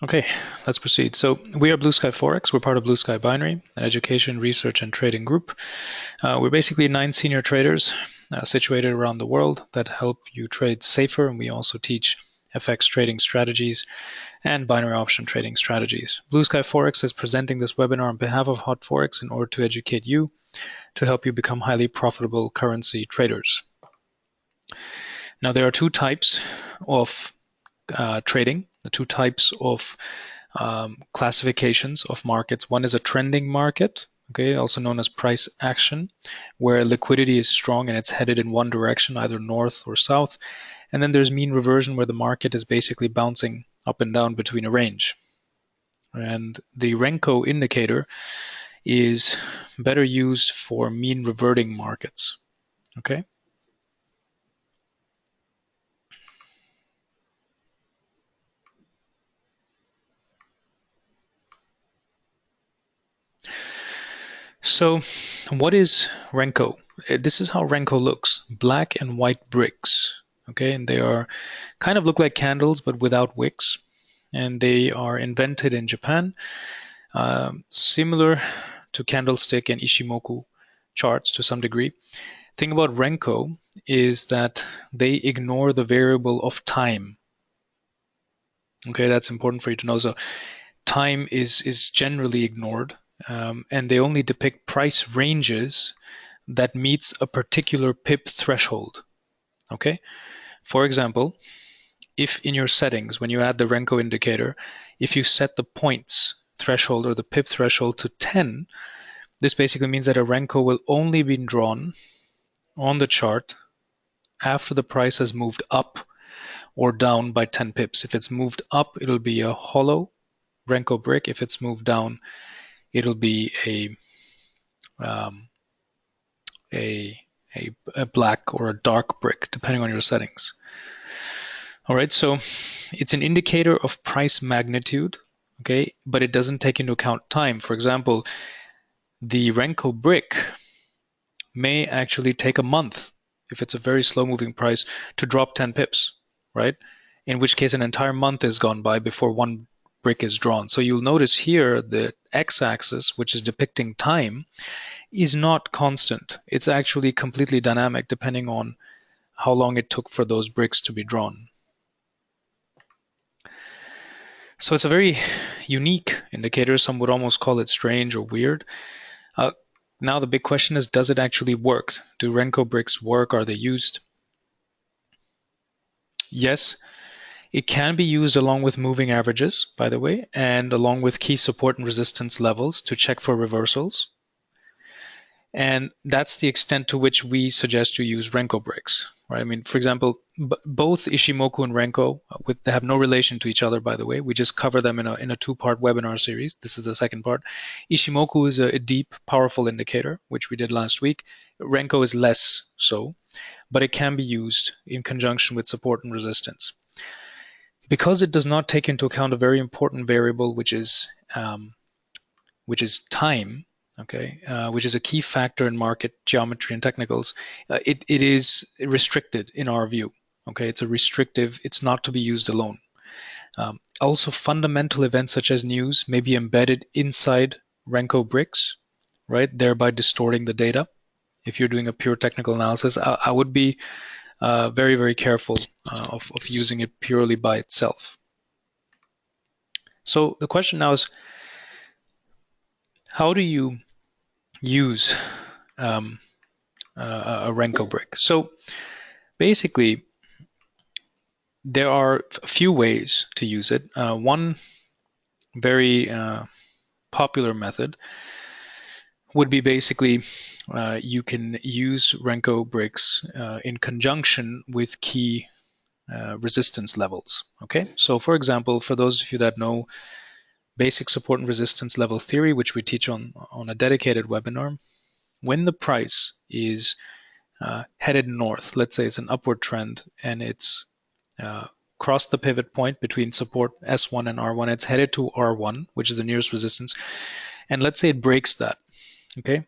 Okay, let's proceed. So we are Blue Sky Forex. We're part of Blue Sky Binary, an education, research, and trading group. We're basically 9 senior traders situated around the world that help you trade safer, and we also teach FX trading strategies and binary option trading strategies. Blue Sky Forex is presenting this webinar on behalf of Hot Forex in order to educate you to help you become highly profitable currency traders. Now, there are two types of trading, the two types of classifications of markets. One is a trending market, okay, also known as price action, where liquidity is strong and it's headed in one direction, either north or south. And then there's mean reversion, where the market is basically bouncing up and down between a range. And the Renko indicator is better used for mean reverting markets, okay? So what is Renko? This is how Renko looks. Black and white bricks. Okay, and they are kind of look like candles but without wicks. And they are invented in Japan, similar to candlestick and Ichimoku charts to some degree. Thing about Renko is that they ignore the variable of time. Okay, that's important for you to know. So time is generally ignored, and they only depict price ranges that meets a particular pip threshold. Okay, for example, if in your settings, when you add the Renko indicator, if you set the points threshold or the pip threshold to 10, this basically means that a Renko will only be drawn on the chart after the price has moved up or down by 10 pips. If it's moved up, it'll be a hollow Renko brick. If it's moved down, it'll be um, a, a black or a dark brick, depending on your settings. All right, so it's an indicator of price magnitude, okay, but it doesn't take into account time. For example, the Renko brick may actually take a month, if it's a very slow moving price, to drop 10 pips, right? In which case, an entire month has gone by before one brick is drawn. So you'll notice here the x-axis, which is depicting time, is not constant. It's actually completely dynamic depending on how long it took for those bricks to be drawn. So it's a very unique indicator. Some would almost call it strange or weird. Now the big question is, does it actually work? Do Renko bricks work? Are they used? Yes, it can be used along with moving averages, by the way, and along with key support and resistance levels to check for reversals. And that's the extent to which we suggest you use Renko bricks. Right? I mean, for example, both Ichimoku and Renko, they have no relation to each other, by the way. We just cover them in a two-part webinar series. This is the second part. Ichimoku is a deep, powerful indicator, which we did last week. Renko is less so, but it can be used in conjunction with support and resistance. Because it does not take into account a very important variable, which is time, okay, which is a key factor in market geometry and technicals, it is restricted in our view. Okay, it's a restrictive, it's not to be used alone. Also, fundamental events such as news may be embedded inside Renko bricks, right, thereby distorting the data. If you're doing a pure technical analysis, I would be very, very careful of using it purely by itself. So the question now is, how do you use a Renko brick? So basically, there are a few ways to use it. One very popular method would be basically you can use Renko bricks in conjunction with key resistance levels. Okay, so for example, for those of you that know basic support and resistance level theory, which we teach on a dedicated webinar, when the price is headed north, let's say it's an upward trend and it's crossed the pivot point between support S1 and R1, it's headed to R1, which is the nearest resistance, and let's say it breaks that. Okay,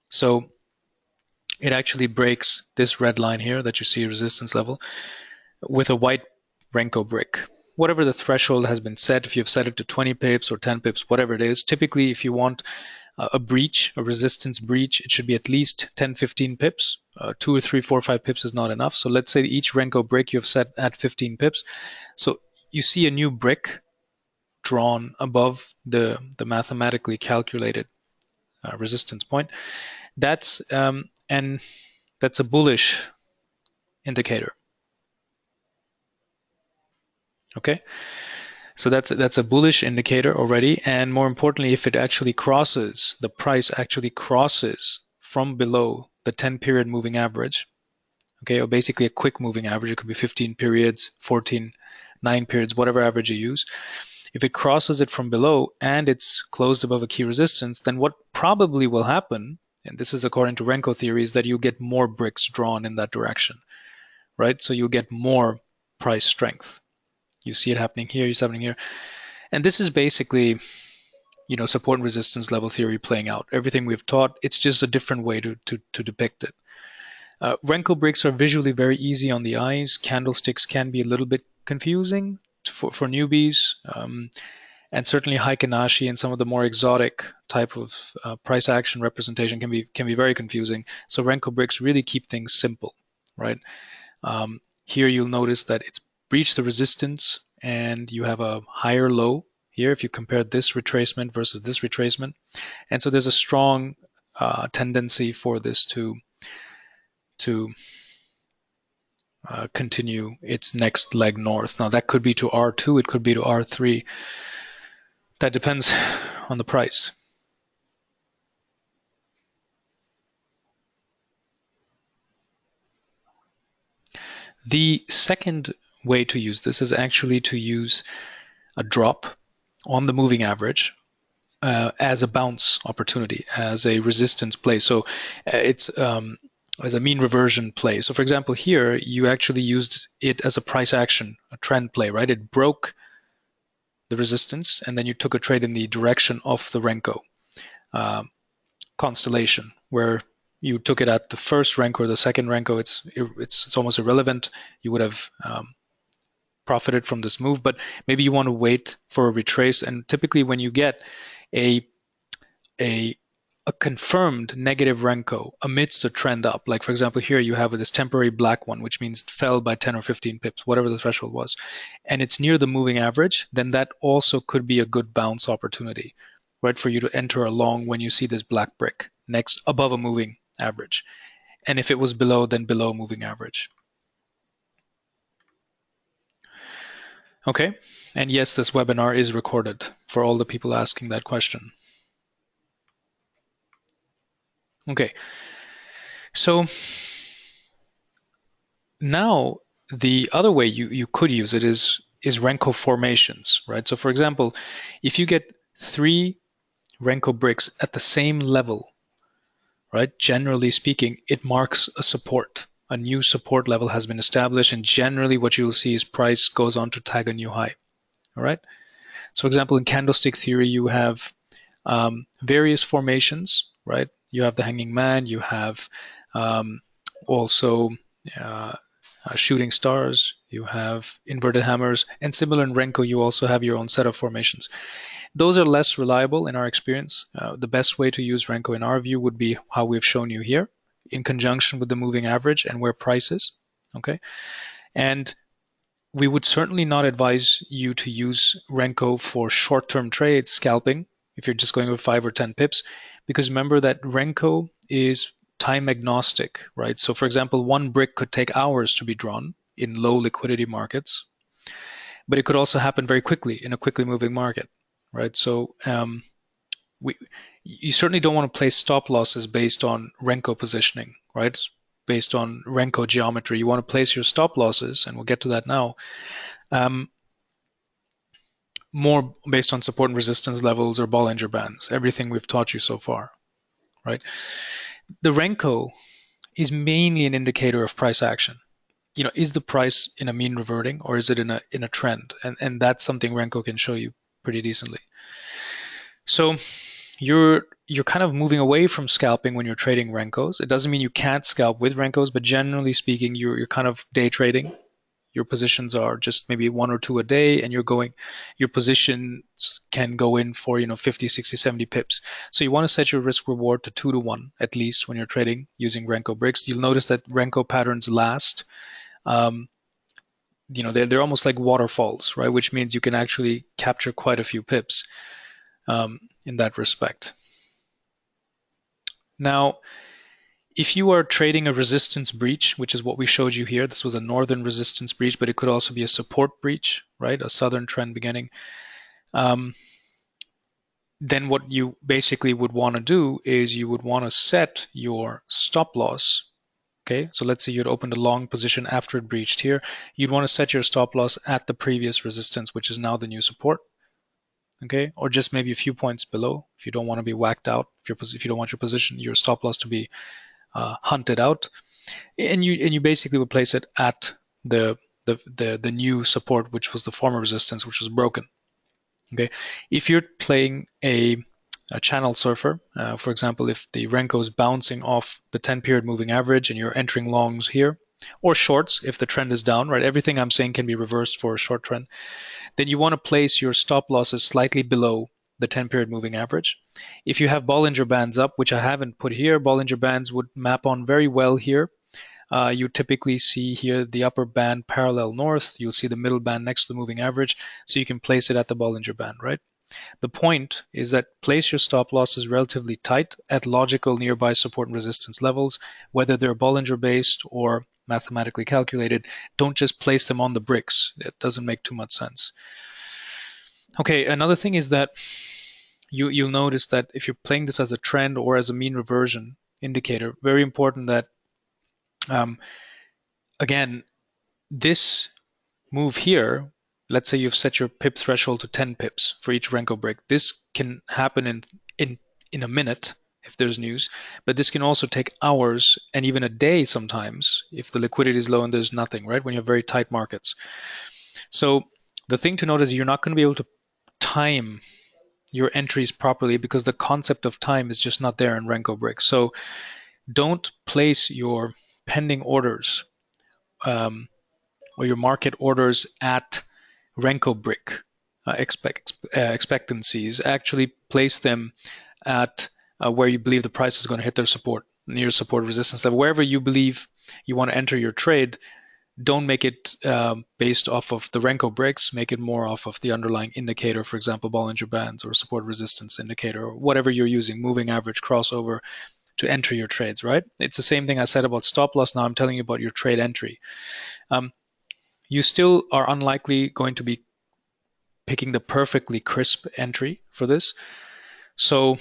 so it actually breaks this red line here that you see resistance level with a white Renko brick. whatever the threshold has been set, if you've set it to 20 pips or 10 pips, whatever it is, typically if you want a breach, a resistance breach, it should be at least 10, 15 pips. 2 or 3, 4, 5 pips is not enough. So let's say each Renko break you have set at 15 pips. So you see a new brick drawn above the mathematically calculated resistance point. And that's a bullish indicator. Okay, so that's a bullish indicator already. And more importantly, if it actually crosses, the price actually crosses from below the 10 period moving average, okay, or basically a quick moving average, it could be 15 periods, 14, 9 periods, whatever average you use. If it crosses it from below and it's closed above a key resistance, then what probably will happen, and this is according to Renko theory, is that you'll get more bricks drawn in that direction, right? So you'll get more price strength. You see it happening here, you see it happening here. And this is basically, support and resistance level theory playing out. Everything we've taught, it's just a different way to depict it. Renko breaks are visually very easy on the eyes. Candlesticks can be a little bit confusing for newbies. And certainly Heikinashi and some of the more exotic type of price action representation can be very confusing. So Renko breaks really keep things simple, right? Here you'll notice that it's breached the resistance and you have a higher low here if you compare this retracement versus this retracement. And so there's a strong tendency for this to continue its next leg north. Now that could be to R2, it could be to R3. That depends on the price. The second way to use this is actually to use a drop on the moving average as a bounce opportunity, as a resistance play. So it's as a mean reversion play. So for example, here you actually used it as a price action, a trend play, right? It broke the resistance and then you took a trade in the direction of the Renko constellation, where you took it at the first Renko or the second Renko. It's almost irrelevant. You would have profited from this move, but maybe you want to wait for a retrace. And typically when you get a confirmed negative Renko amidst a trend up, like for example here you have this temporary black one, which means it fell by 10 or 15 pips, whatever the threshold was, and it's near the moving average, then that also could be a good bounce opportunity, right, for you to enter along when you see this black brick next above a moving average. And if it was below, then below moving average. Okay, and yes, this webinar is recorded for all the people asking that question. Okay, so now the other way you could use it is Renko formations, right? So for example, if you get 3 Renko bricks at the same level, right, generally speaking, it marks a support. A new support level has been established, and generally what you'll see is price goes on to tag a new high. All right. So for example, in candlestick theory, you have various formations, right? You have the hanging man, you have also shooting stars, you have inverted hammers, and similar in Renko, you also have your own set of formations. Those are less reliable in our experience. The best way to use Renko in our view would be how we've shown you here, in conjunction with the moving average and where price is, okay? And we would certainly not advise you to use Renko for short-term trades, scalping, if you're just going with 5 or 10 pips, because remember that Renko is time agnostic, right? So for example, one brick could take hours to be drawn in low liquidity markets, but it could also happen very quickly in a quickly moving market, right? So you certainly don't want to place stop losses based on Renko positioning, right? Based on Renko geometry. You want to place your stop losses, and we'll get to that now, more based on support and resistance levels or Bollinger Bands, everything we've taught you so far, right? The Renko is mainly an indicator of price action. Is the price in a mean reverting or is it in a trend? And that's something Renko can show you pretty decently. So you're kind of moving away from scalping when you're trading Renkos. It doesn't mean you can't scalp with Renkos, but generally speaking, you're kind of day trading. your positions are just maybe 1 or 2 a day, and your positions can go in for 50, 60, 70 pips. So you want to set your risk reward to 2 to 1 at least when you're trading using Renko bricks. You'll notice that Renko patterns last. Um, they're almost like waterfalls, right? Which means you can actually capture quite a few pips in that respect. Now, if you are trading a resistance breach, which is what we showed you here, this was a northern resistance breach, but it could also be a support breach, right? A southern trend beginning. Then what you basically would want to do is you would want to set your stop loss. Okay, so let's say you'd opened a long position after it breached here. You'd want to set your stop loss at the previous resistance, which is now the new support. Okay, or just maybe a few points below if you don't want to be whacked out. If you don't want your stop loss to be hunted out, and you basically would place it at the new support, which was the former resistance, which was broken. Okay, if you're playing a channel surfer, for example, if the Renko is bouncing off the 10-period moving average and you're entering longs here, or shorts if the trend is down, right? Everything I'm saying can be reversed for a short trend. Then you want to place your stop losses slightly below the 10-period moving average. If you have Bollinger Bands up, which I haven't put here, Bollinger Bands would map on very well here. You typically see here the upper band parallel north. You'll see the middle band next to the moving average, so you can place it at the Bollinger Band, right? The point is that place your stop losses relatively tight at logical nearby support and resistance levels, whether they're Bollinger based or mathematically calculated. Don't just place them on the bricks. It doesn't make too much sense. Okay, another thing is that you'll notice that if you're playing this as a trend or as a mean reversion indicator, very important that again, this move here, let's say you've set your pip threshold to 10 pips for each Renko break. This can happen in a minute if there's news, but this can also take hours and even a day sometimes if the liquidity is low and there's nothing, right? When you have very tight markets. So the thing to note is you're not going to be able to time your entries properly because the concept of time is just not there in Renko bricks. So don't place your pending orders or your market orders at Renko brick expectancies. Actually place them at where you believe the price is going to hit their support, near support resistance level. Wherever you believe you want to enter your trade, don't make it based off of the Renko bricks. Make it more off of the underlying indicator, for example, Bollinger Bands or support resistance indicator, or whatever you're using, moving average, crossover, to enter your trades, right? It's the same thing I said about stop loss. Now I'm telling you about your trade entry. You still are unlikely going to be picking the perfectly crisp entry for this. So,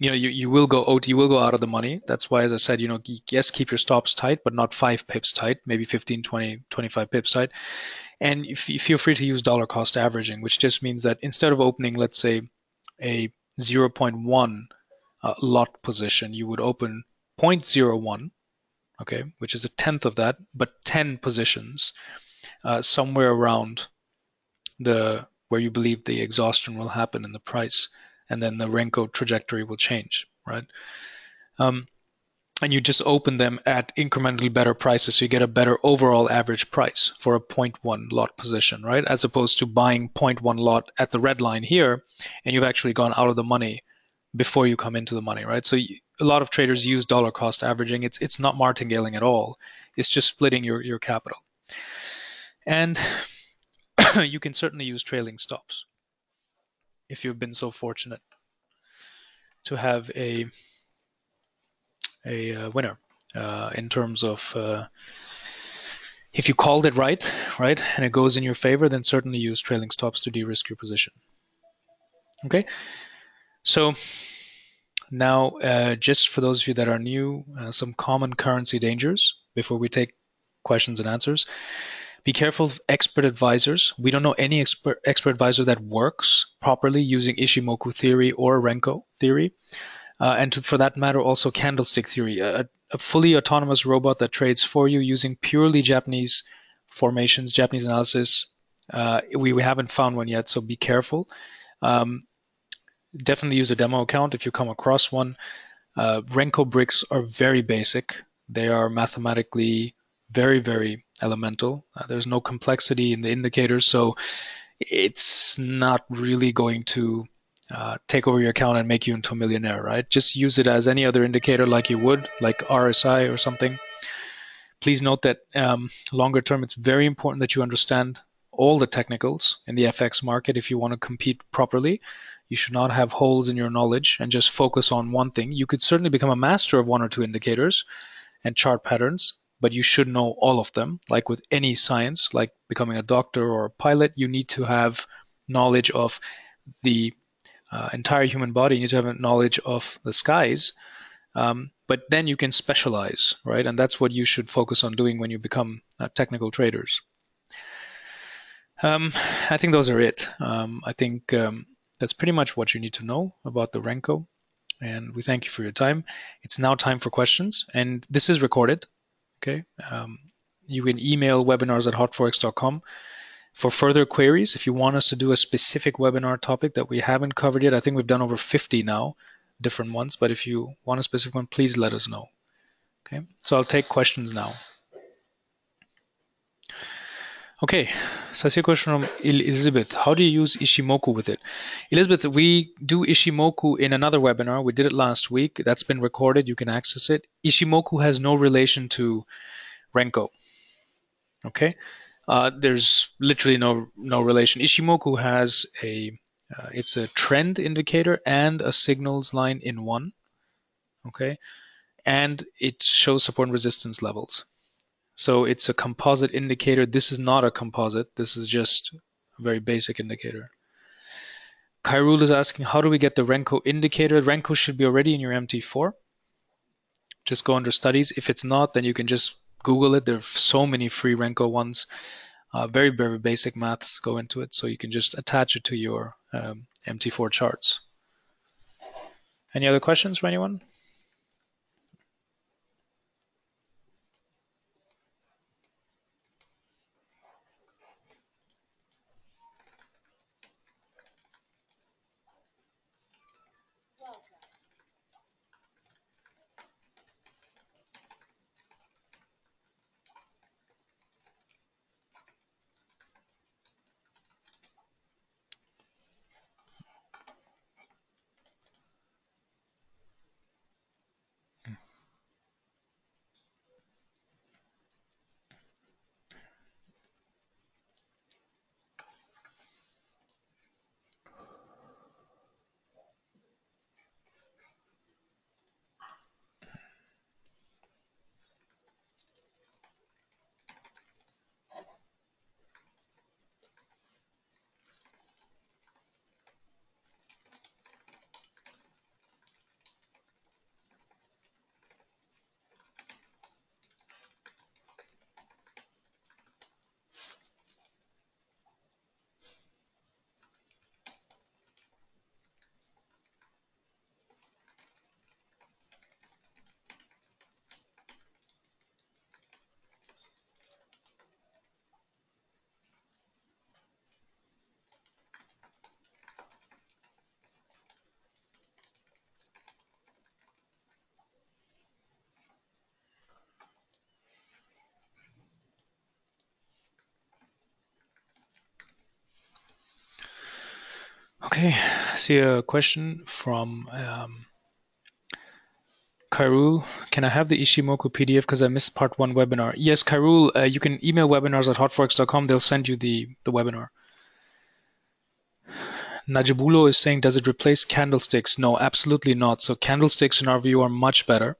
you will go out of the money. That's why, as I said, yes, keep your stops tight, but not 5 pips tight, maybe 15, 20, 25 pips tight. And you feel free to use dollar cost averaging, which just means that instead of opening, let's say, a 0.1 lot position, you would open 0.01, okay, which is a tenth of that, but 10 positions somewhere around where you believe the exhaustion will happen in the price, and then the Renko trajectory will change, right? And you just open them at incrementally better prices, so you get a better overall average price for a 0.1 lot position, right? As opposed to buying 0.1 lot at the red line here, and you've actually gone out of the money before you come into the money, right? So a lot of traders use dollar cost averaging. It's not martingaling at all. It's just splitting your capital. And you can certainly use trailing stops if you've been so fortunate to have a winner in terms of if you called it right, and it goes in your favor, then certainly use trailing stops to de-risk your position. Okay, so now just for those of you that are new, some common currency dangers before we take questions and answers. Be careful of expert advisors. We don't know any expert advisor that works properly using Ichimoku theory or Renko theory. For that matter, also candlestick theory. A fully autonomous robot that trades for you using purely Japanese formations, Japanese analysis. We haven't found one yet, so be careful. Definitely use a demo account if you come across one. Renko bricks are very basic. They are mathematically very, very elemental. There's no complexity in the indicators, so it's not really going to take over your account and make you into a millionaire, right? Just use it as any other indicator like you would, like RSI or something. Please note that longer term, it's very important that you understand all the technicals in the FX market if you want to compete properly. You should not have holes in your knowledge and just focus on one thing. You could certainly become a master of one or two indicators and chart patterns, but you should know all of them. Like with any science, like becoming a doctor or a pilot, you need to have knowledge of the entire human body. You need to have a knowledge of the skies, but then you can specialize, right? And that's what you should focus on doing when you become technical traders. I think those are it. I think that's pretty much what you need to know about the Renko. And we thank you for your time. It's now time for questions. And this is recorded. Okay. You can email webinars@hotforex.com for further queries. If you want us to do a specific webinar topic that we haven't covered yet, I think we've done over 50 now, different ones. But if you want a specific one, please let us know. Okay. So I'll take questions now. Okay, so I see a question from Elizabeth. How do you use Ichimoku with it? Elizabeth, we do Ichimoku in another webinar. We did it last week. That's been recorded. You can access it. Ichimoku has no relation to Renko. Okay, there's literally no relation. Ichimoku has it's a trend indicator and a signals line in one. Okay, and it shows support and resistance levels. So it's a composite indicator. This is not a composite. This is just a very basic indicator. Kyrul is asking, how do we get the Renko indicator? Renko should be already in your MT4. Just go under studies. If it's not, then you can just Google it. There are so many free Renko ones. Very, very basic maths go into it. So you can just attach it to your MT4 charts. Any other questions for anyone? Okay, I see a question from Kairul. Can I have the Ichimoku PDF because I missed part 1 webinar? Yes, Kairul, you can email webinars@hotforex.com. They'll send you the webinar. Najibulo is saying, does it replace candlesticks? No, absolutely not. So candlesticks, in our view, are much better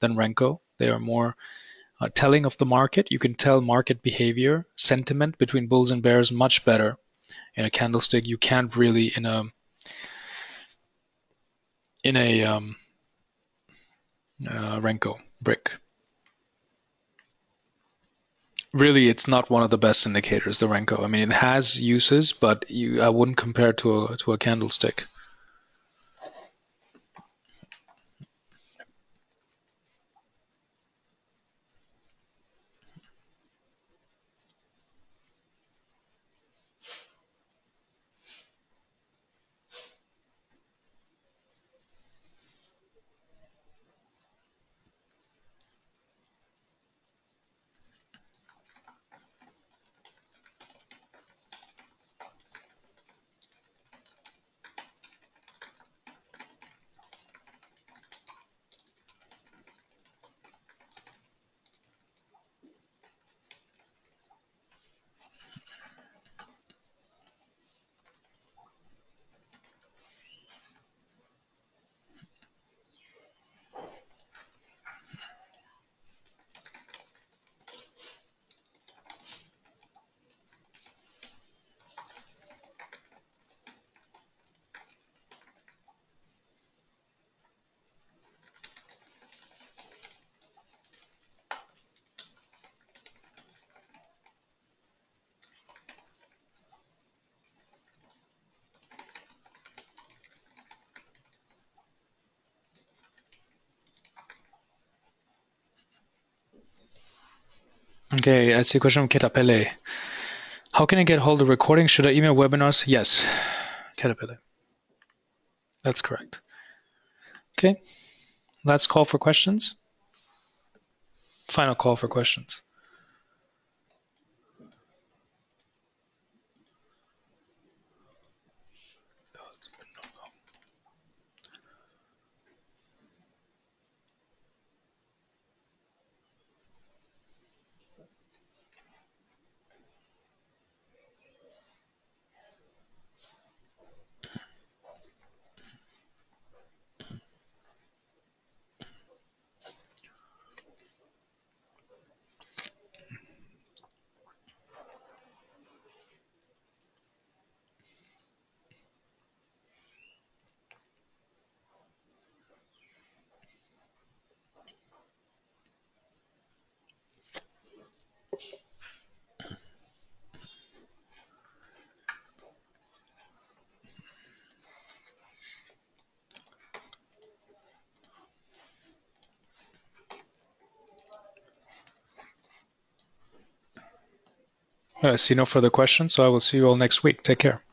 than Renko. They are more telling of the market. You can tell market behavior, sentiment between bulls and bears much better in a candlestick. You can't really in a Renko brick. Really, it's not one of the best indicators, the Renko. I mean, it has uses, but I wouldn't compare it to a candlestick. Okay, I see a question from Ketapele. How can I get hold of recordings? Should I email webinars? Yes, Ketapele. That's correct. Okay, last call for questions. Final call for questions. I see no further questions, so I will see you all next week. Take care.